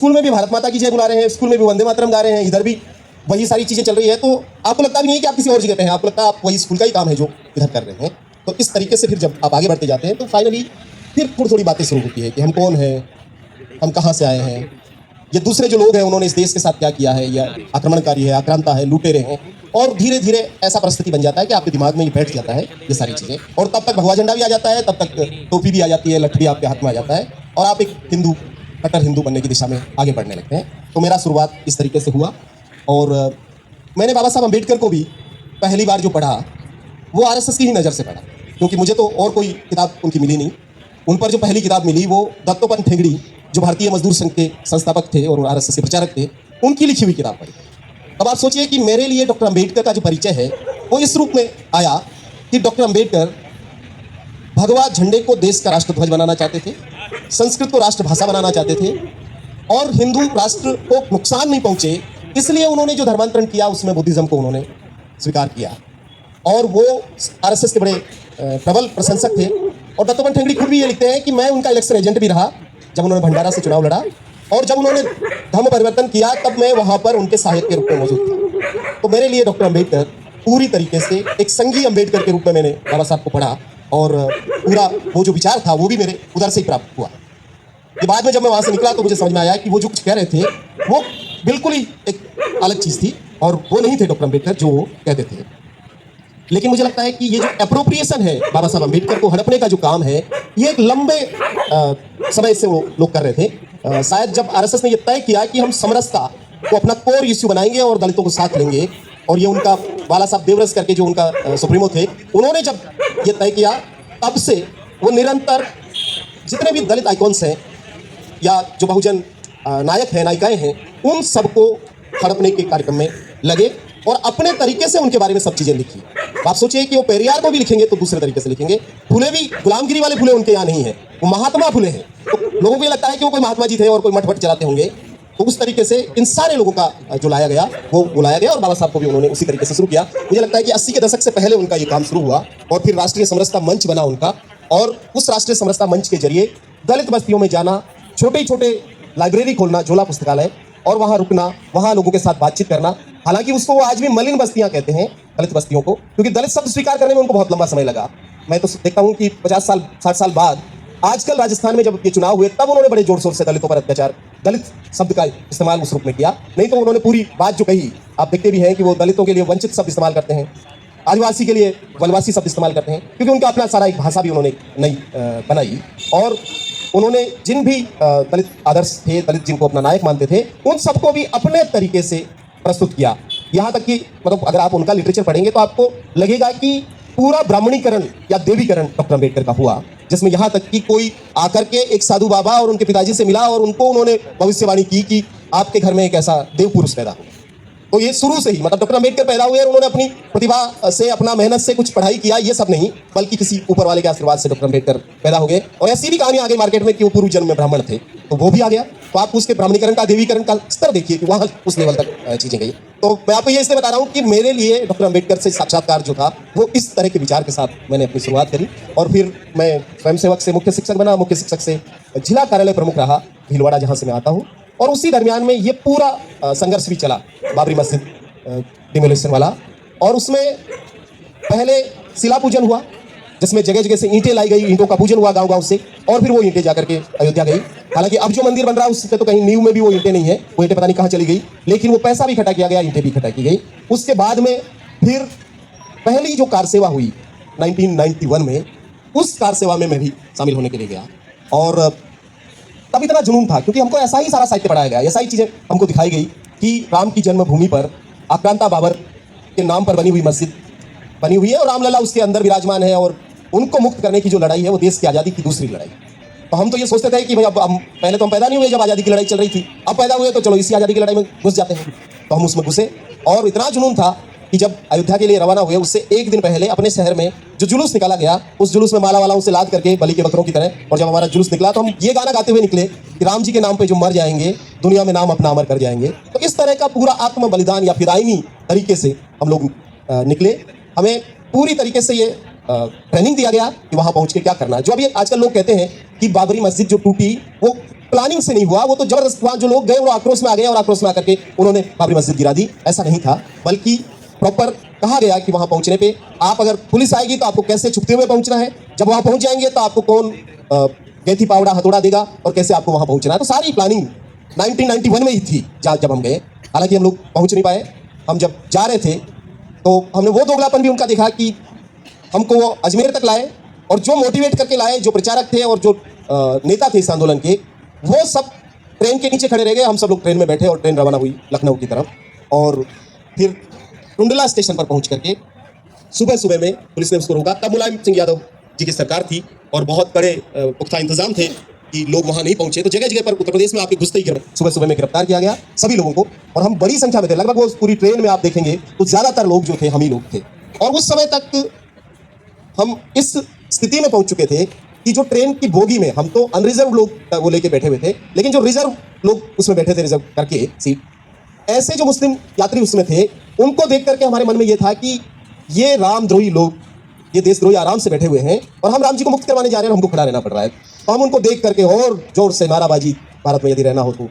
School में भी भारत माता की जय बुला रहे हैं, स्कूल में भी वंदे मातरम गा रहे हैं, इधर भी वही सारी चीज़ें चल रही है। तो आपको लगता भी नहीं है कि आप किसी और जगह पे हैं, आपको लगता है आप वही स्कूल का ही काम है जो इधर कर रहे हैं। तो इस तरीके से फिर जब आप आगे बढ़ते जाते हैं तो फाइनली फिर थोड़ी थोड़ी बातें शुरू होती है कि हम कौन हैं, हम कहाँ से आए हैं, ये दूसरे जो लोग हैं उन्होंने इस देश के साथ क्या किया है, या आक्रमणकारी है, आक्रांता है, लुटेरे हैं। और धीरे धीरे ऐसा परिस्थिति बन जाता है कि आपके दिमाग में ये बैठ जाता है ये सारी चीज़ें, और तब तक भगवा झंडा भी आ जाता है, तब तक टोपी भी आ जाती है, लठ भी आपके हाथ में आ जाता है, और आप एक हिंदू, कट्टर हिंदू बनने की दिशा में आगे बढ़ने लगते हैं। तो मेरा शुरुआत इस तरीके से हुआ। और मैंने बाबा साहब अम्बेडकर को भी पहली बार जो पढ़ा वो आरएसएस की ही नज़र से पढ़ा, क्योंकि मुझे तो और कोई किताब उनकी मिली नहीं। उन पर जो पहली किताब मिली वो दत्तोपंत ठेंगड़ी, जो भारतीय मजदूर संघ के संस्थापक थे और आरएसएस के प्रचारक थे, उनकी लिखी हुई किताब पढ़ी। अब आप सोचिए कि मेरे लिए डॉक्टर अम्बेडकर का जो परिचय है वो इस रूप में आया कि डॉक्टर अम्बेडकर भगवा झंडे को देश का राष्ट्रध्वज बनाना चाहते थे, संस्कृत को राष्ट्रभाषा बनाना चाहते थे, और हिंदू राष्ट्र को नुकसान नहीं पहुंचे, इसलिए उन्होंने जो धर्मांतरण किया उसमें बुद्धिज्म को उन्होंने स्वीकार किया। और वो आरएसएस के बड़े प्रबल प्रशंसक थे। और दत्तोपंत ठेंगड़ी खुद भी ये लिखते हैं कि मैं उनका इलेक्शन एजेंट भी रहा जब उन्होंने भंडारा से चुनाव लड़ा, और जब उन्होंने धर्म परिवर्तन किया तब मैं वहाँ पर उनके सहायक के रूप में मौजूद था। तो मेरे लिए डॉक्टर अम्बेडकर पूरी तरीके से एक संघी अम्बेडकर के रूप में मैंने बाबा साहब को पढ़ा, और पूरा वो जो विचार था वो भी मेरे उधर से ही प्राप्त हुआ। ये बाद में जब मैं वहाँ से निकला तो मुझे समझ में आया कि वो जो कुछ कह रहे थे वो बिल्कुल ही एक अलग चीज़ थी, और वो नहीं थे डॉक्टर अम्बेडकर जो वो कहते थे। लेकिन मुझे लगता है कि ये जो एप्रोप्रिएशन है बाबा साहब अम्बेडकर को हड़पने का जो काम है, ये एक लंबे समय से वो लोग कर रहे थे। शायद जब आरएसएस ने ये तय किया कि हम समरसता को अपना कोर इश्यू बनाएंगे और दलितों को साथ लेंगे, और ये उनका बाला साहब देवरस करके जो उनका सुप्रीमो थे, उन्होंने जब ये तय किया तब से वो निरंतर जितने भी दलित आइकॉन्स हैं या जो बहुजन नायक हैं, नायिकाएं हैं, उन सबको हड़पने के कार्यक्रम में लगे और अपने तरीके से उनके बारे में सब चीज़ें लिखी। आप सोचिए कि वो पेरियार को भी लिखेंगे तो दूसरे तरीके से लिखेंगे। फुले भी गुलामगिरी वाले फुले उनके यहाँ नहीं है, वो महात्मा फुले हैं। तो लोगों को ये लगता है कि वो कोई महात्मा जी थे और कोई मठ वठ चलाते होंगे। तो उस तरीके से इन सारे लोगों का जो लाया गया वो बुलाया गया, और बाबा साहब को भी उन्होंने उसी तरीके से शुरू किया। मुझे लगता है कि 80 के दशक से पहले उनका ये काम शुरू हुआ, और फिर राष्ट्रीय समरसता मंच बना उनका, और उस राष्ट्रीय समरसता मंच के जरिए दलित बस्तियों में जाना, छोटे छोटे लाइब्रेरी खोलना, झोला पुस्तकालय, और वहाँ रुकना, वहाँ लोगों के साथ बातचीत करना। हालांकि उसको वो आज भी मलिन बस्तियाँ कहते हैं, दलित बस्तियों को, क्योंकि दलित शब्द स्वीकार करने में उनको बहुत लंबा समय लगा। मैं तो देखता हूँ कि 50 साल 60 साल बाद आजकल राजस्थान में जब ये चुनाव हुए तब उन्होंने बड़े जोर शोर से दलितों पर अत्याचार, दलित शब्द का इस्तेमाल उस रूप में किया। नहीं तो उन्होंने पूरी बात जो कही, आप देखते भी हैं कि वो दलितों के लिए वंचित शब्द इस्तेमाल करते हैं, आदिवासी के लिए वनवासी शब्द इस्तेमाल करते हैं, क्योंकि उनका अपना सारा एक भाषा भी उन्होंने नई बनाई। और उन्होंने जिन भी दलित आदर्श थे, दलित जिनको अपना नायक मानते थे, उन सबको भी अपने तरीके से प्रस्तुत किया। यहाँ तक कि मतलब अगर आप उनका लिटरेचर पढ़ेंगे तो आपको लगेगा कि पूरा ब्राह्मणीकरण या देवीकरण डॉक्टर अम्बेडकर का हुआ, जिसमें यहाँ तक कि कोई आकर के एक साधु बाबा और उनके पिताजी से मिला और उनको उन्होंने भविष्यवाणी की कि आपके घर में एक ऐसा देव पुरुष पैदा हो। तो ये शुरू से ही मतलब डॉक्टर अम्बेडकर पैदा हुए और उन्होंने अपनी प्रतिभा से, अपना मेहनत से कुछ पढ़ाई किया, ये सब नहीं, बल्कि किसी ऊपर वाले के आशीर्वाद से डॉक्टर अम्बेडकर पैदा हो गए। और ऐसी भी कहानी आ गई मार्केट में कि वो पूर्व जन्म में ब्राह्मण थे, तो वो भी आ गया। तो आप उसके ब्राह्मणीकरण का, देवीकरण का स्तर देखिए कि वहाँ उस लेवल तक चीज़ें गई। तो मैं आपको ये इसलिए बता रहा हूँ कि मेरे लिए डॉक्टर अम्बेडकर से साक्षात्कार जो था वो इस तरह के विचार के साथ मैंने अपनी शुरुआत करी। और फिर मैं स्वयंसेवक से मुख्य शिक्षक बना, मुख्य शिक्षक से जिला कार्यालय प्रमुख रहा भीलवाड़ा, जहाँ से मैं आता हूँ। और उसी दरमियान में ये पूरा संघर्ष भी चला, बाबरी मस्जिद डिमोलिशन वाला। और उसमें पहले शिला पूजन हुआ, जिसमें जगह जगह से ईंटें लाई गई, ईंटों का पूजन हुआ गांव गांव से, और फिर वो ईंटें जाकर के अयोध्या गई। हालांकि अब जो मंदिर बन रहा है उससे तो कहीं नींव में भी वो ईंटें नहीं है, वो ईंटें पता नहीं कहाँ चली गई, लेकिन वो पैसा भी इकट्ठा किया गया, ईंटें भी इकट्ठा की गई। उसके बाद में फिर पहली जो कार सेवा हुई 1991 में, उस कार सेवा में मैं भी शामिल होने के लिए गया। और तब इतना जुनून था क्योंकि हमको ऐसा ही सारा साहित्य पढ़ाया गया, ऐसा ही चीज़ें हमको दिखाई गई कि राम की जन्मभूमि पर आक्रांता बाबर के नाम पर बनी हुई मस्जिद बनी हुई है, और रामलला उसके अंदर विराजमान है, और उनको मुक्त करने की जो लड़ाई है वो देश की आज़ादी की दूसरी लड़ाई। तो हम तो ये सोचते थे कि भाई अब हम पहले तो हम पैदा नहीं हुए जब आज़ादी की लड़ाई चल रही थी, अब पैदा हुए तो चलो इसी आज़ादी की लड़ाई में घुस जाते हैं। तो हम उसमें घुसे, और इतना जुनून था कि जब अयोध्या के लिए रवाना हुए उससे एक दिन पहले अपने शहर में जो जुलूस निकाला गया, उस जुलूस में माला वालाओं से लाद करके बलि के बकरों की तरह, और जब हमारा जुलूस निकला तो हम ये गाना गाते हुए निकले कि राम जी के नाम पे जो मर जाएंगे दुनिया में नाम अपना अमर कर जाएंगे। तो इस तरह का पूरा आत्म बलिदान या फिदायनी तरीके से हम लोग निकले। हमें पूरी तरीके से ये ट्रेनिंग दिया गया कि वहाँ पहुँच के क्या करना है। जो अभी आजकल लोग कहते हैं कि बाबरी मस्जिद जो टूटी वो प्लानिंग से नहीं हुआ, वो तो जबरदस्त वहाँ जो लोग गए वो आक्रोश में आ गए और आक्रोश में आकर के उन्होंने बाबरी मस्जिद गिरा दी। ऐसा नहीं था, बल्कि प्रॉपर कहा गया कि वहाँ पहुँचने पे आप अगर पुलिस आएगी तो आपको कैसे छुपते हुए पहुँचना है, जब वहाँ पहुँच जाएंगे तो आपको कौन कैथी पावड़ा हथौड़ा देगा और कैसे आपको वहाँ पहुँचना है। तो सारी प्लानिंग 1991 में ही थी जब हम गए। हालांकि हम लोग पहुँच नहीं पाए। हम जब जा रहे थे तो हमने वो दोगलापन भी उनका देखा कि हमको वो अजमेर तक लाए और जो मोटिवेट करके लाए, जो प्रचारक थे और जो नेता थे इस आंदोलन के, वो सब ट्रेन के नीचे खड़े रह गए। हम सब लोग ट्रेन में बैठे और ट्रेन रवाना हुई लखनऊ की तरफ। और फिर टुंडला स्टेशन पर पहुंच करके सुबह सुबह में पुलिस ने उसको रोका। तब मुलायम सिंह यादव जी की सरकार थी और बहुत बड़े पुख्ता इंतजाम थे कि लोग वहां नहीं पहुंचे। तो जगह जगह पर उत्तर प्रदेश में आपके घुसते ही सुबह सुबह में गिरफ्तार किया गया सभी लोगों को, और हम बड़ी संख्या में थे। लगभग वो पूरी ट्रेन में आप देखेंगे तो ज्यादातर लोग जो थे हम ही लोग थे। और उस समय तक हम इस स्थिति में पहुंच चुके थे कि जो ट्रेन की बोगी में हम तो अनरिजर्व लोग वो लेके बैठे हुए थे, लेकिन जो रिजर्व लोग उसमें बैठे थे रिजर्व करके सीट, ऐसे जो मुस्लिम यात्री उसमें थे, उनको देख करके हमारे मन में ये था कि ये रामद्रोही लोग, ये देशद्रोही आराम से बैठे हुए हैं और हम राम जी को मुक्त करवाने जा रहे हैं और हमको खड़ा रहना पड़ रहा है। तो हम उनको देख करके और जोर से नाराबाजी, भारत में यदि रहना हो तो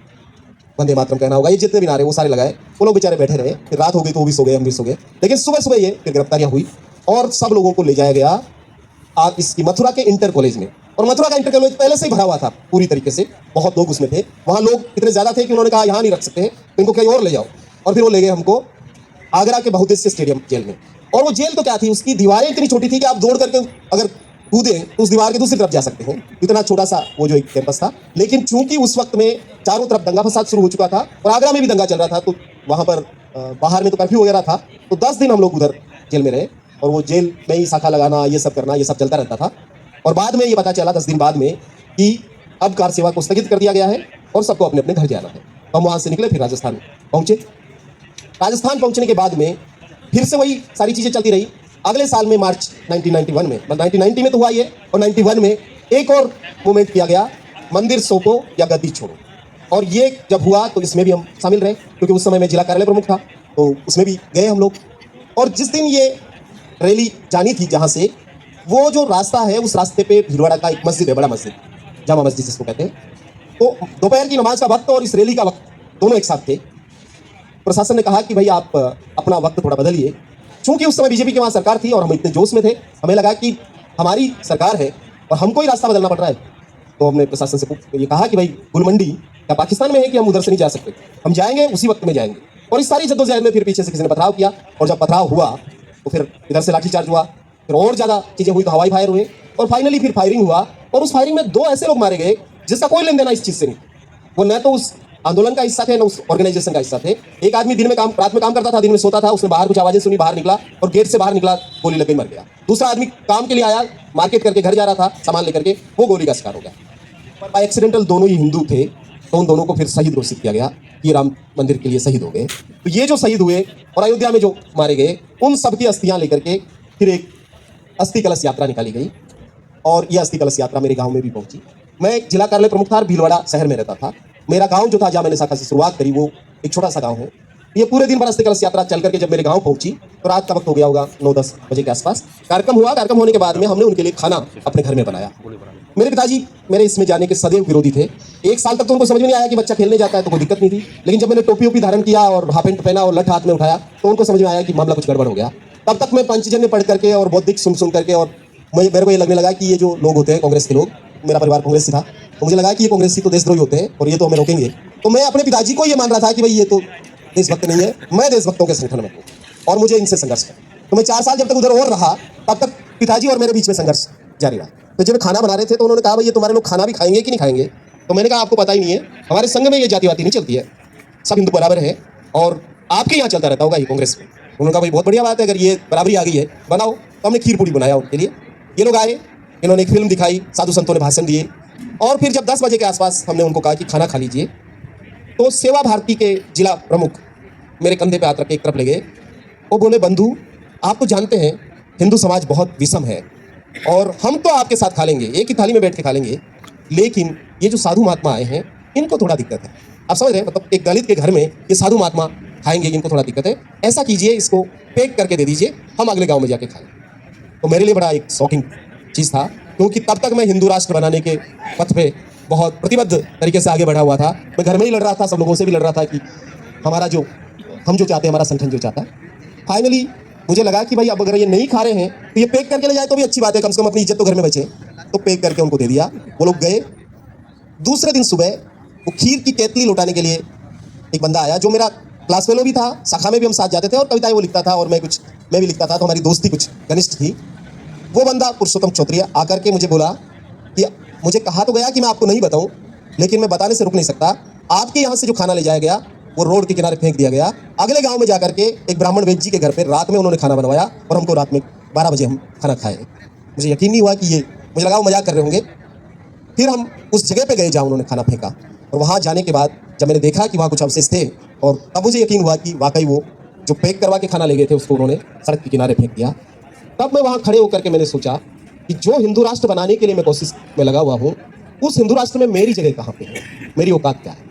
वंदे मातरम कहना होगा, ये जितने भी नारे वो सारे लगाए। वो लोग बेचारे बैठे रहे। फिर रात हो गई तो वो भी सो गए, हम भी सो गए। लेकिन सुबह सुबह ये फिर गिरफ्तारियां हुई और सब लोगों को ले जाया गया आप इसकी मथुरा के इंटर कॉलेज में। और मथुरा का इंटर कॉलेज पहले से ही भरा हुआ था पूरी तरीके से, बहुत लोग उसमें थे। वहाँ लोग इतने ज़्यादा थे कि उन्होंने कहा यहाँ नहीं रख सकते, इनको कहीं और ले जाओ। और फिर वो ले गए हमको आगरा के बहुउद्देश्य स्टेडियम जेल में। और वो जेल तो क्या थी, उसकी दीवारें इतनी छोटी थी कि आप दौड़ करके अगर कूदें तो उस दीवार की दूसरी तरफ जा सकते हैं, इतना छोटा सा वो जो एक कैंपस था। लेकिन चूंकि उस वक्त में चारों तरफ दंगा फसाद शुरू हो चुका था और आगरा में भी दंगा चल रहा था, तो वहाँ पर बाहर में तो कर्फ्यू वगैरह था। तो 10 दिन हम लोग उधर जेल में रहे और वो जेल में ही शाखा लगाना, ये सब करना, ये सब चलता रहता था। और बाद में ये पता चला 10 दिन बाद में कि अब कार सेवा को स्थगित कर दिया गया है और सबको अपने अपने घर जाना है। तो हम वहाँ से निकले, फिर राजस्थान पहुँचे। राजस्थान पहुँचने के बाद में फिर से वही सारी चीज़ें चलती रही। अगले साल में मार्च 1991 में, मतलब 1990 में तो हुआ ये, और 91 में एक और मूवमेंट किया गया, मंदिर सौंपो या गद्दी छोड़ो। और ये जब हुआ तो इसमें भी हम शामिल रहे, क्योंकि उस समय मैं जिला कार्यालय प्रमुख था, तो उसमें भी गए हम लोग। और जिस दिन ये रैली जानी थी जहाँ से, वो जो रास्ता है उस रास्ते पे भीलवाड़ा का एक मस्जिद है, बड़ा मस्जिद, जामा मस्जिद जिसको कहते हैं। तो दोपहर की नमाज का वक्त और इस रैली का वक्त दोनों एक साथ थे। प्रशासन ने कहा कि भाई आप अपना वक्त थोड़ा बदलिए। चूंकि उस समय बीजेपी की वहाँ सरकार थी और हम इतने जोश में थे, हमें लगा कि हमारी सरकार है और हमको ही रास्ता बदलना पड़ रहा है। तो हमने प्रशासन से ये कहा कि भाई गुलमंडी या पाकिस्तान में है कि हम उधर से नहीं जा सकते, हम जाएंगे उसी वक्त में जाएंगे। और इस सारी जद्दोजहद में फिर पीछे से किसी ने पथराव किया, और जब पथराव हुआ तो फिर इधर से लाठीचार्ज हुआ, फिर और ज़्यादा चीज़ें हुई तो हवाई फायर हुए, और फाइनली फिर फायरिंग हुआ। और उस फायरिंग में 2 ऐसे लोग मारे गए जिसका कोई लेन देना इस चीज़ से नहीं। वो न तो उस आंदोलन का हिस्सा थे न उस ऑर्गेनाइजेशन का हिस्सा थे। एक आदमी रात में काम करता था, दिन में सोता था, उसने बाहर कुछ आवाजें सुनी, बाहर निकला और गेट से बाहर निकला, गोली लग गई, मर गया। दूसरा आदमी काम के लिए आया, मार्केट करके घर जा रहा था सामान लेकर के, वो गोली का शिकार हो गया। पर बाय एक्सीडेंटल दोनों ही हिंदू थे, तो उन दोनों को फिर शहीद घोषित किया गया कि राम मंदिर के लिए शहीद हो गए। तो ये जो शहीद हुए और अयोध्या में जो मारे गए, उन सबकी अस्थियां लेकर के फिर एक अस्थि कलश यात्रा निकाली गई। और यह अस्थि कलश यात्रा मेरे गाँव में भी पहुंची। मैं जिला कार्यालय प्रमुख था, भीलवाड़ा शहर में रहता था। मेरा गांव जो था जहाँ मैंने शाखा से शुरुआत करी, वो एक छोटा सा गांव है। ये पूरे दिन भर अस्थि कलश यात्रा चल करके जब मेरे गांव पहुंची तो रात का वक्त हो गया होगा, 9-10 बजे के आसपास कार्यक्रम हुआ। कार्यक्रम होने के बाद में हमने उनके लिए खाना अपने घर में बनाया। मेरे पिताजी मेरे इसमें जाने के सदैव विरोधी थे। 1 साल तक तो उनको समझ में नहीं आया कि बच्चा खेलने जाता है तो कोई दिक्कत नहीं थी, लेकिन जब मैंने टोपी ओपी धारण किया और हाफ पैंट पहना और लठ हाथ में उठाया तो उनको समझ में आया कि मामला कुछ गड़बड़ हो गया। तब तक मैं पंचजन्य पढ़ करके और बौद्धिक सुन करके, और मेरे को ये लगने लगा कि ये जो लोग होते हैं कांग्रेस के लोग, मेरा परिवार कांग्रेस से था, तो मुझे लगा कि ये कांग्रेसी तो देशद्रोही होते हैं और ये तो हमें रोकेंगे। तो मैं अपने पिताजी को ये मान रहा था कि भाई ये तो देशभक्त नहीं है, मैं देशभक्तों के संगठन में हूँ और मुझे इनसे संघर्ष करना। तो मैं 4 साल जब तक उधर और रहा, तब तक पिताजी और मेरे बीच में संघर्ष जारी रहा। तो जब खाना बना रहे थे तो उन्होंने कहा भाई ये तुम्हारे लोग खाना भी खाएंगे कि नहीं खाएंगे। तो मैंने कहा आपको पता ही नहीं है, हमारे संघ में ये जातिवादी नहीं चलती है, सब हिंदू बराबर है और आपके यहाँ चलता रहता होगा ये कांग्रेस में। उन्होंने कहा भाई बहुत बढ़िया बात है, अगर ये बराबरी आ गई है बनाओ। तो हमने खीर पूड़ी बनाया उनके लिए। ये लोग आए, इन्होंने एक फिल्म दिखाई, साधु संतों ने भाषण दिए, और फिर जब 10 बजे के आसपास हमने उनको कहा कि खाना खा लीजिए, तो सेवा भारती के जिला प्रमुख मेरे कंधे पे हाथ रख के एक तरफ ले गए। वो बोले बंधु आप तो जानते हैं हिंदू समाज बहुत विषम है और हम तो आपके साथ खा लेंगे, एक ही थाली में बैठ के खा लेंगे, लेकिन ये जो साधु महात्मा आए हैं इनको थोड़ा दिक्कत है। आप समझ रहे हैं, मतलब एक दलित के घर में ये साधु महात्मा खाएंगे, इनको थोड़ा दिक्कत है। ऐसा कीजिए, इसको पैक करके दे दीजिए, हम अगले गाँव में जाके खाएँ। तो मेरे लिए बड़ा एक शॉकिंग चीज़ था क्योंकि तब तक मैं हिंदू राष्ट्र बनाने के पथ पे बहुत प्रतिबद्ध तरीके से आगे बढ़ा हुआ था। मैं घर में ही लड़ रहा था, सब लोगों से भी लड़ रहा था कि हमारा जो हम जो चाहते हैं, हमारा संगठन जो चाहता है। फाइनली मुझे लगा कि भाई अब अगर ये नहीं खा रहे हैं तो ये पैक करके ले जाए तो भी अच्छी बात है, कम से कम अपनी इज्जत तो घर में बचे। तो पैक करके उनको दे दिया, वो लोग गए। दूसरे दिन सुबह वो खीर की केतली लौटाने के लिए एक बंदा आया जो मेरा क्लास फेलो भी था, शाखा में भी हम साथ जाते थे और कविताएं वो लिखता था और मैं भी लिखता था, तो हमारी दोस्ती कुछ घनिष्ठ थी। वो बंदा पुरुषोत्तम चौधरी आकर के मुझे बोला कि मुझे कहा तो गया कि मैं आपको नहीं बताऊं, लेकिन मैं बताने से रुक नहीं सकता। आपके यहाँ से जो खाना ले जाया गया वो रोड के किनारे फेंक दिया गया। अगले गांव में जाकर के एक ब्राह्मण वेद जी के घर पे रात में उन्होंने खाना बनवाया और हमको रात में 12 बजे हम खाना खाए। मुझे यकीन नहीं हुआ कि ये, मुझे लगा वो मजाक कर रहे होंगे। फिर हम उस जगह पे गए जहाँ उन्होंने खाना फेंका, और वहाँ जाने के बाद जब मैंने देखा कि वहाँ कुछ अवशेष थे, और तब मुझे यकीन हुआ कि वाकई वो जो पैक करवा के खाना ले गए थे उसको उन्होंने सड़क के किनारे फेंक दिया। तब मैं वहाँ खड़े होकर के मैंने सोचा कि जो हिंदू राष्ट्र बनाने के लिए मैं कोशिश में लगा हुआ हूँ, उस हिंदू राष्ट्र में मेरी जगह कहाँ पे है, मेरी औकात क्या है।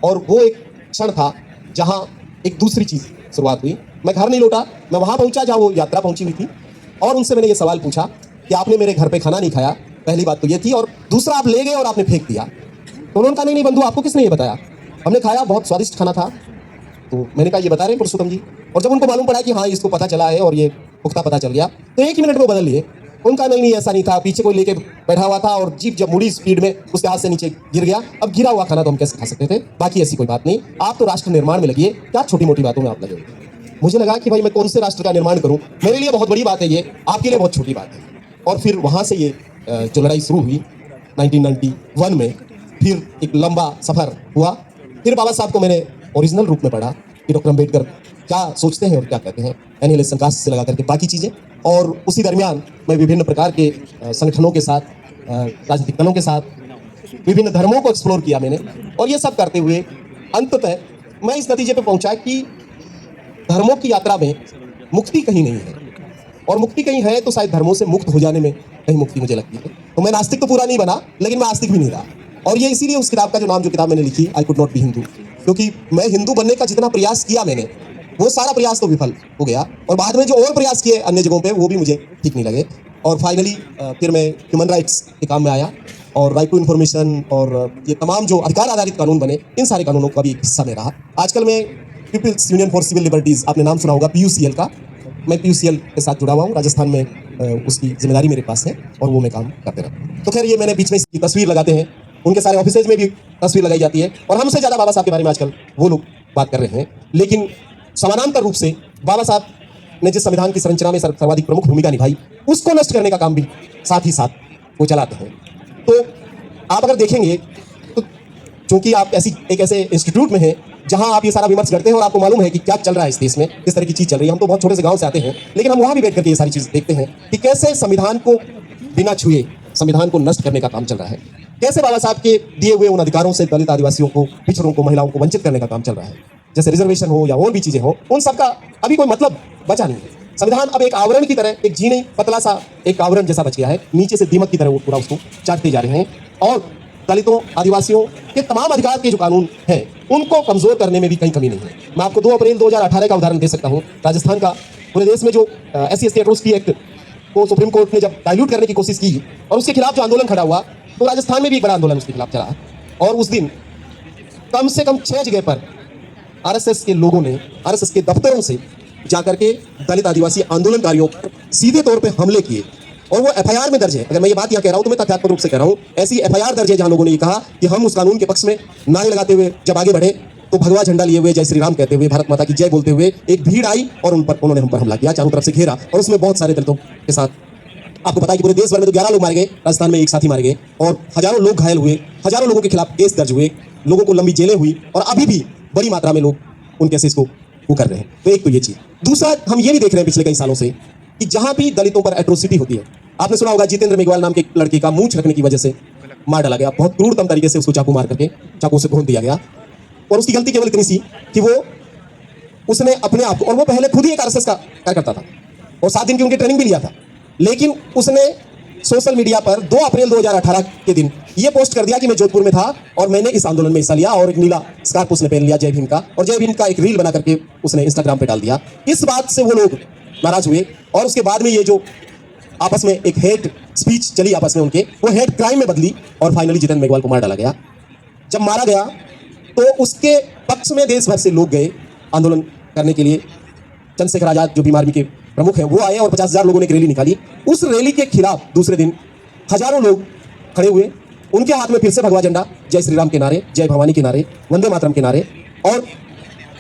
और वो एक क्षण था जहाँ एक दूसरी चीज़ शुरुआत हुई। मैं घर नहीं लौटा, मैं वहाँ पहुँचा जहाँ वो यात्रा पहुँची हुई थी, और उनसे मैंने ये सवाल पूछा कि आपने मेरे घर पे खाना नहीं खाया। पहली बात तो ये थी, और दूसरा आप ले गए और आपने फेंक दिया। तो उन्होंने कहा नहीं बंधु, आपको किसने ये बताया, हमने खाया, बहुत स्वादिष्ट खाना था। तो मैंने कहा ये बता रहे हैं पुरुषोत्तम जी। और जब उनको मालूम पड़ा कि हाँ इसको पता चला है और ये पुख्ता पता चल गया, तो एक ही मिनट में बदल लिए। उनका नहीं ऐसा नहीं था, पीछे कोई लेके बैठा हुआ था और जीप जब मुड़ी स्पीड में उसके हाथ से नीचे गिर गया। अब गिरा हुआ खाना तो हम कैसे खा सकते थे, बाकी ऐसी कोई बात नहीं। आप तो राष्ट्र निर्माण में लगिए, क्या छोटी मोटी बातों में आप लगे। मुझे लगा कि भाई मैं कौन से राष्ट्र का निर्माण करूं, मेरे लिए बहुत बड़ी बात है ये, आपके लिए बहुत छोटी बात है। और फिर वहाँ से ये जो लड़ाई शुरू हुई 1991 में, फिर एक लंबा सफर हुआ। फिर बाबा साहब को मैंने ओरिजिनल रूप में पढ़ा कि डॉक्टर अम्बेडकर क्या सोचते हैं और क्या कहते हैं, एनिहिलेशन कास्ट से लगा करके बाकी चीज़ें। और उसी दरमियान मैं विभिन्न प्रकार के संगठनों के साथ, राजनीतिक दलों के साथ, विभिन्न धर्मों को एक्सप्लोर किया मैंने। और ये सब करते हुए अंततः मैं इस नतीजे पे पहुंचा कि धर्मों की यात्रा में मुक्ति कहीं नहीं है, और मुक्ति कहीं है तो शायद धर्मों से मुक्त हो जाने में कहीं मुक्ति मुझे लगती है। तो मैं नास्तिक तो पूरा नहीं बना, लेकिन मैं आस्तिक भी नहीं रहा। और ये इसीलिए उस किताब का जो नाम, जो किताब मैंने लिखी, I could not be Hindu, क्योंकि मैं हिंदू बनने का जितना प्रयास किया मैंने, वो सारा प्रयास तो विफल हो गया। और बाद में जो और प्रयास किए अन्य जगहों पे, वो भी मुझे ठीक नहीं लगे। और फाइनली फिर मैं ह्यूमन राइट्स के काम में आया, और राइट टू इन्फॉर्मेशन और ये तमाम जो अधिकार आधारित कानून बने, इन सारे कानूनों का भी एक हिस्सा में रहा। आजकल मैं People's Union for Civil Liberties, आपने नाम सुना होगा, PUCL का, मैं PUCL के साथ जुड़ा हुआ हूँ। राजस्थान में उसकी जिम्मेदारी मेरे पास है और वो मैं काम करते रहता हूँ। तो खैर ये मैंने बीच में इसकी तस्वीर लगाते हैं, उनके सारे ऑफिसेज में भी तस्वीर लगाई जाती है, और हमसे ज़्यादा बाबा साहब के बारे में आजकल वो लोग बात कर रहे हैं। लेकिन समानांतर रूप से बाबा साहब ने जिस संविधान की संरचना में सर्वाधिक प्रमुख भूमिका निभाई, उसको नष्ट करने का काम भी साथ ही साथ वो चलाते हैं। तो आप अगर देखेंगे तो चूंकि आप एक ऐसे इंस्टीट्यूट में हैं जहां आप ये सारा विमर्श करते हैं और आपको मालूम है कि क्या चल रहा है इस देश में, किस तरह की चीज़ चल रही है। हम तो बहुत छोटे से गांव से आते हैं, लेकिन हम वहां भी बैठ करके ये सारी चीज़ देखते हैं कि कैसे संविधान को बिना छुए संविधान को नष्ट करने का काम चल रहा है, कैसे बाबा साहब के दिए हुए उन अधिकारों से दलित, आदिवासियों को, पिछड़ों को, महिलाओं को वंचित करने का काम चल रहा है, जैसे रिजर्वेशन हो या और भी चीज़ें हो, उन सबका अभी कोई मतलब बचा नहीं है। संविधान अब एक आवरण की तरह, एक जीने पतला सा एक आवरण जैसा बच गया है, नीचे से दीमक की तरह वो पूरा उसको चाटते जा रहे हैं। और दलितों, आदिवासियों के तमाम अधिकार के जो कानून हैं, उनको कमजोर करने में भी कहीं कमी नहीं है। मैं आपको 2 अप्रैल 2018 का उदाहरण दे सकता हूँ। राजस्थान का पूरे देश में जो SC/ST एट्रोसिटी एक्ट को सुप्रीम कोर्ट ने जब डाइल्यूट करने की कोशिश की और उसके खिलाफ जो आंदोलन खड़ा हुआ, तो राजस्थान में भी एक बड़ा आंदोलन उसके खिलाफ चला। और उस दिन कम से कम 6 जगह पर RSS के लोगों ने RSS के दफ्तरों से जाकर के दलित, आदिवासी आंदोलनकारियों पर सीधे तौर पे हमले किए। और वो FIR में दर्ज है। अगर मैं ये बात यहाँ कह रहा हूँ तो मैं तथ्यात्मक रूप से कह रहा हूँ, ऐसी FIR दर्ज है जहाँ लोगों ने ये कहा कि हम उस कानून के पक्ष में नारे लगाते हुए जब आगे बढ़े, तो भगवा झंडा लिए हुए, जय श्री राम कहते हुए, भारत माता की जय बोलते हुए एक भीड़ आई और उन्होंने हम पर हमला किया, चारों तरफ से घेरा, और उसमें बहुत सारे दलितों के साथ, आपको पता है कि पूरे देश भर में तो 11 लोग मारे गए, राजस्थान में एक साथी मारे गए, और हजारों लोग घायल हुए, हजारों लोगों के खिलाफ केस दर्ज हुए, लोगों को लंबी जेलें हुई, और अभी भी बड़ी मात्रा में लोग उन केसेस को वो कर रहे हैं। तो एक तो ये चीज़। दूसरा, हम ये भी देख रहे हैं पिछले कई सालों से कि जहाँ भी दलितों पर एट्रोसिटी होती है, आपने सुना होगा जितेंद्र मेघवाल नाम के एक लड़के का मूंछ रखने की वजह से मार डाला गया, बहुत क्रूरतम तरीके से उसको चाकू मार करके चाकू से भून दिया गया। और उसकी गलती केवल इतनी सी कि उसने अपने आप को, और वो पहले खुद ही एक RSS का कार्यकर्ता था और 7 दिन की उनकी ट्रेनिंग भी लिया था, लेकिन उसने सोशल मीडिया पर 2 अप्रैल 2018 के दिन ये पोस्ट कर दिया कि मैं जोधपुर में था और मैंने इस आंदोलन में हिस्सा लिया, और एक नीला स्कार्फ उसने पहन लिया जय भीम का, और जय भीम का एक रील बना करके उसने इंस्टाग्राम पे डाल दिया। इस बात से वो लोग नाराज हुए, और उसके बाद में ये जो आपस में एक हेट स्पीच चली आपस में उनके, वो हेड क्राइम में बदली और फाइनली जितेंद्र मेघवाल को मार डाला गया। जब मारा गया तो उसके पक्ष में देश भर से लोग गए आंदोलन करने के लिए। चंद्रशेखर आजाद जो भीम आर्मी के प्रमुख हैं वो आए और 50,000 लोगों ने एक रैली निकाली। उस रैली के खिलाफ दूसरे दिन हजारों लोग खड़े हुए, उनके हाथ में फिर से भगवा झंडा, जय श्री राम के नारे, जय भवानी के नारे, वंदे मातरम के नारे, और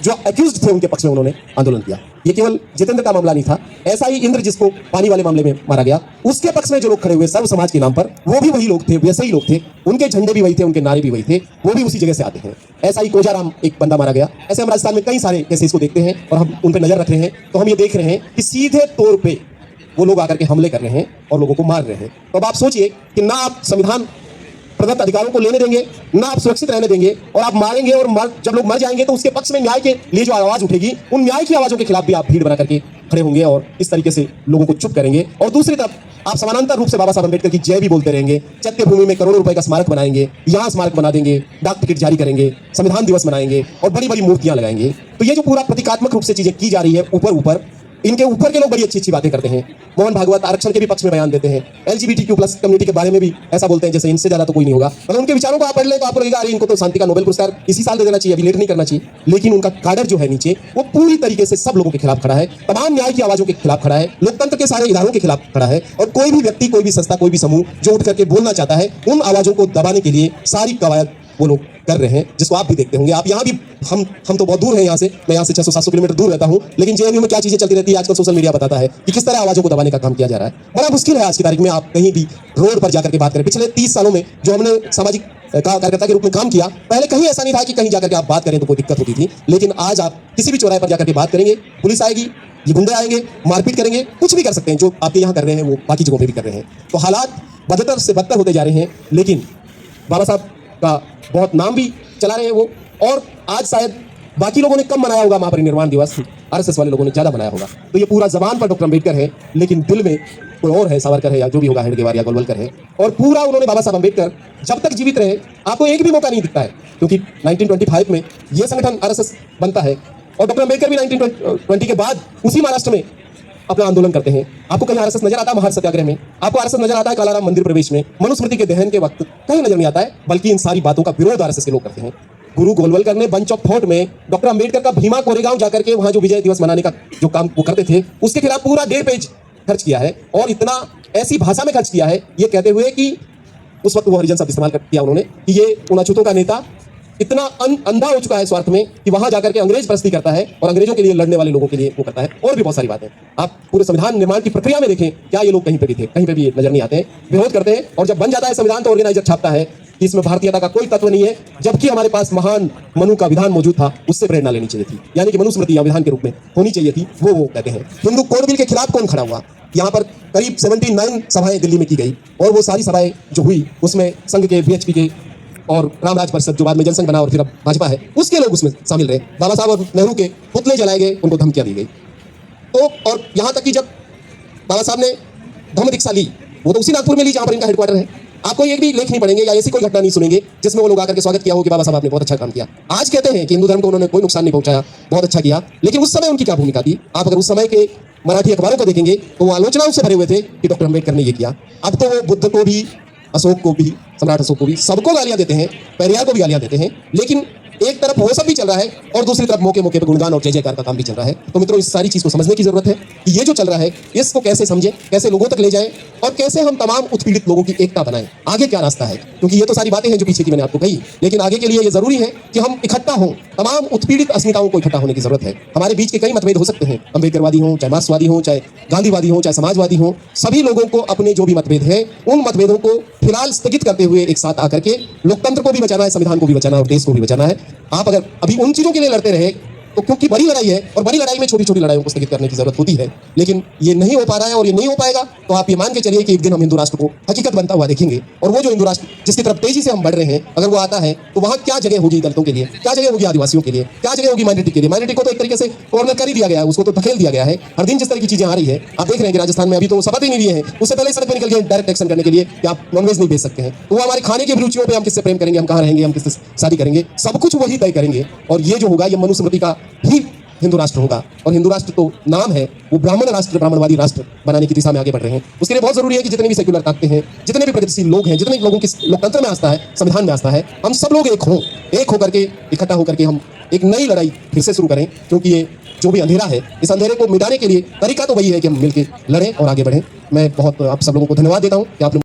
जो एक्यूज्ड थे उनके पक्ष में उन्होंने आंदोलन किया। ये केवल जितेंद्र का मामला नहीं था, ऐसा ही इंद्र जिसको पानी वाले मामले में मारा गया, उसके पक्ष में जो लोग खड़े हुए सर्व समाज के नाम पर, वो भी वही लोग थे, वैसे ही लोग थे, उनके झंडे भी वही थे, उनके नारे भी वही थे, वो भी उसी जगह से आते हैं। ऐसा ही कोजाराम एक बंदा मारा गया। ऐसे हम राजस्थान में कई सारे केसेस को देखते हैं और हम उन पर नजर रख रहे हैं, तो हम ये देख रहे हैं कि सीधे तौर पर वो लोग आकर के हमले कर रहे हैं और लोगों को मार रहे हैं। तो अब आप सोचिए कि ना आप संविधान प्रदत्त अधिकारों को लेने देंगे, ना आप सुरक्षित रहने देंगे, और आप मारेंगे, और जब लोग मर जाएंगे तो उसके पक्ष में न्याय के लिए जो आवाज उठेगी, उन न्याय की आवाजों के खिलाफ भी आप भीड़ बना करके खड़े होंगे और इस तरीके से लोगों को चुप करेंगे। और दूसरी तरफ आप समानांतर रूप से बाबा साहब अम्बेडकर की जय भी बोलते रहेंगे, चैत्य भूमि में करोड़ों रुपए का स्मारक बनाएंगे, यहाँ स्मारक बना देंगे, डाक टिकट जारी करेंगे, संविधान दिवस मनाएंगे और बड़ी बड़ी मूर्तियां लगाएंगे। तो ये जो पूरा प्रतीकात्मक रूप से चीजें की जा रही है ऊपर ऊपर, इनके ऊपर के लोग बड़ी अच्छी अच्छी बातें करते हैं। मोहन भागवत आरक्षण के भी पक्ष में बयान देते हैं, LGBTQ+ कम्युनिटी के बारे में भी ऐसा बोलते हैं जैसे इनसे ज्यादा तो कोई नहीं होगा। मतलब उनके विचारों को आप पढ़ लें तो आपको लगेगा अरे इनको तो शांति का नोबेल पुरस्कार इसी साल दे देना चाहिए, अभी लेट नहीं करना चाहिए। लेकिन उनका काडर जो है नीचे, वो पूरी तरीके से सब लोगों के खिलाफ खड़ा है, तमाम न्याय की आवाजों के खिलाफ खड़ा है, लोकतंत्र के सारे इदारों के खिलाफ खड़ा है। और कोई भी व्यक्ति, कोई भी संस्था, कोई भी समूह जो उठ करके बोलना चाहता है, उन आवाजों को दबाने के लिए सारी कवायद वो लोग कर रहे हैं, जिसको आप भी देखते होंगे। आप यहाँ भी, हम तो बहुत दूर हैं यहाँ से, मैं यहाँ से 600-700 किलोमीटर दूर रहता हूँ, लेकिन JNU में क्या चीजें चलती रहती है आजकल सोशल मीडिया बताता है कि किस तरह आवाजों को दबाने का काम किया जा रहा है। बड़ा मुश्किल है आज की तारीख में आप कहीं भी रोड पर जाकर के बात करें। पिछले 30 सालों में जो हमने सामाजिक कार्यकर्ता के रूप में काम किया, पहले कहीं ऐसा नहीं था कि कहीं जाकर के आप बात करें तो कोई दिक्कत होती थी, लेकिन आज आप किसी भी चौराहे पर जाकर के बात करेंगे, पुलिस आएगी, ये गुंडे आएंगे, मारपीट करेंगे, कुछ भी कर सकते हैं। जो आपके यहाँ कर रहे हैं वो बाकी जगहों पर भी कर रहे हैं। तो हालात बदतर से बदतर होते जा रहे हैं, लेकिन बाबा साहब का बहुत नाम भी चला रहे हैं वो। और आज शायद बाकी लोगों ने कम मनाया होगा महापरिनिर्वाण दिवस, RSS वाले लोगों ने ज्यादा मनाया होगा। तो ये पूरा जबान पर डॉक्टर अम्बेडकर है, लेकिन दिल में कोई और है, सावरकर है या जो भी होगा, हेडगेवार या गोलवलकर है। और पूरा उन्होंने, बाबा साहब अम्बेडकर जब तक जीवित रहे आपको एक भी मौका नहीं दिखता है, क्योंकि 1925 में ये संगठन RSS बनता है और डॉक्टर अम्बेडकर भी 1920 के बाद उसी महाराष्ट्र में अपना आंदोलन करते हैं। आपको कहीं RSS नजर आता है महार सत्याग्रह में, आपको RSS नजर आता है कालाराम मंदिर प्रवेश में, मनुस्मृति के दहन के वक्त, कहीं नजर नहीं आता है। बल्कि इन सारी बातों का विरोध RSS के लोग करते हैं। गुरु गोलवलकर ने बंच ऑफ थॉट में डॉक्टर अम्बेडकर का भीमा कोरेगांव जाकर के वहां जो विजय दिवस मनाने का जो काम वो करते थे, उसके खिलाफ पूरा 1.5 पेज खर्च किया है। और इतना ऐसी भाषा में खर्च किया है, ये कहते हुए कि उस वक्त वो हरिजन शब्द इस्तेमाल किया उन्होंने कि ये उन अछूतों का नेता इतना अंधा हो चुका है स्वार्थ में कि वहां जाकर के अंग्रेज परस्ती करता है और अंग्रेजों के लिए लड़ने वाले लोगों के लिए वो करता है। और भी बहुत सारी बातें आप पूरे संविधान निर्माण की प्रक्रिया में देखें, क्या ये लोग कहीं पे भी थे, कहीं पे भी नजर नहीं आते हैं, विरोध करते हैं। और जब बन जाता है संविधान तो ऑर्गेनाइजर छापता है कि इसमें भारतीयता का कोई तत्व नहीं है, जबकि हमारे पास महान मनु का विधान मौजूद था, उससे प्रेरणा लेनी चाहिए थी, यानी कि मनुस्मृति या विधान के रूप में होनी चाहिए थी। वो कहते हैं। हिंदू कोड बिल के खिलाफ कौन खड़ा हुआ? यहाँ पर करीब 79 सभाएं दिल्ली में की गई और वो सारी सभाएं जो हुई उसमें संघ के, BHP के और रामराज परिषद जो बाद में जनसंघ बना और फिर अब भाजपा है, उसके लोग उसमें शामिल रहे। बाबा साहब और नेहरू के पुतले जलाए गए, उनको धमकियां दी गई। तो और यहाँ तक कि जब बाबा साहब ने धम्म दीक्षा ली, वो तो उसी नागपुर में ली जहाँ पर इनका हेडक्वार्टर है। आपको एक भी लेख नहीं पढ़ेंगे या ऐसी कोई घटना नहीं सुनेंगे जिसमें वो लोग आकर के स्वागत किया हो कि बाबा साहब आपने बहुत अच्छा काम किया। आज कहते हैं कि हिंदू धर्म को उन्होंने कोई नुकसान नहीं पहुंचाया, बहुत अच्छा किया, लेकिन उस समय उनकी क्या भूमिका थी? आप अगर उस समय के मराठी अखबारों को देखेंगे तो वो आलोचनाओं से भरे हुए थे कि डॉक्टर अम्बेडकर ने ये किया। अब तो वो बुद्ध को भी, अशोक को भी, सम्राट अशोक को भी, सबको गालियां देते हैं, पेरियार को भी गालियां देते हैं। लेकिन एक तरफ वो सब भी चल रहा है और दूसरी तरफ मौके मौके पर गुणगान और जय जयकार का काम भी चल रहा है। तो मित्रों, इस सारी चीज को समझने की जरूरत है कि ये जो चल रहा है इसको कैसे समझें, कैसे लोगों तक ले जाएं और कैसे हम तमाम उत्पीड़ित लोगों की एकता बनाएं। आगे क्या रास्ता है? क्योंकि ये तो सारी बातें हैं जो पीछे की मैंने आपको कही, लेकिन आगे के लिए ये जरूरी है कि हम इकट्ठा हों, तमाम उत्पीड़ित अस्मिताओं को इकट्ठा होने की जरूरत है। हमारे बीच के कई मतभेद हो सकते हैं, अम्बेडकरवादी हों, चाहे मार्क्सवादी हों, चाहे गांधीवादी हों, चाहे समाजवादी हों, सभी लोगों को अपने जो भी मतभेद हैं उन मतभेदों को फिलहाल स्थगित करते हुए एक साथ आकर के लोकतंत्र को भी बचाना है, संविधान को भी बचाना है और देश को भी बचाना है। आप अगर अभी उन चीजों के लिए लड़ते रहे तो क्योंकि बड़ी लड़ाई है और बड़ी लड़ाई में छोटी छोटी लड़ाइयों को स्थगित करने की जरूरत होती है, लेकिन ये नहीं हो पा रहा है और ये नहीं हो पाएगा। तो आप ये मान के चलिए कि एक दिन हम हिंदू राष्ट्र को हकीकत बनता हुआ देखेंगे और वो जो हिंदू राष्ट्र जिसकी तरफ तेजी से हम बढ़ रहे हैं, अगर वो आता है तो वहाँ क्या जगह होगी दलितों के लिए, क्या जगह होगी आदिवासियों के लिए, क्या जगह होगी माइनॉरिटी के लिए। माइनॉरिटी को तो एक तरीके से कॉर्नर कर ही दिया गया है, उसको तो धकेल दिया गया है। हर दिन जिस तरह की चीजें आ रही है, आप देख रहे हैं कि राजस्थान में अभी तो शपथ ही नहीं लिए हैं, उससे पहले सड़क पर निकल गए डायरेक्ट एक्शन करने के लिए कि आप नॉनवेज नहीं बेच सकते हैं। तो वो हमारे खाने की रुचियों पर हम किससे प्रेम करेंगे, हम कहाँ रहेंगे, हम किससे शादी करेंगे, सब कुछ वही तय करेंगे। और ये जो होगा ये मनुस्मृति का ही हिंदू राष्ट्र होगा। और हिंदू राष्ट्र तो नाम है, वो ब्राह्मण राष्ट्र, ब्राह्मणवादी राष्ट्र बनाने की दिशा में आगे बढ़ रहे हैं। उसके लिए बहुत जरूरी है कि जितने भी सेक्युलर ताकतें हैं, जितने भी प्रगतिशील लोग हैं, जितने लोगों की लोकतंत्र में आस्था है, संविधान में आस्था है, हम सब लोग एक होकर के, इकट्ठा होकर के हम एक नई लड़ाई फिर से शुरू करें। क्योंकि ये जो भी अंधेरा है, इस अंधेरे को मिटाने के लिए तरीका तो वही है कि हम मिलकर लड़ें और आगे बढ़ें। मैं बहुत आप सब लोगों को धन्यवाद देता हूँ कि आपने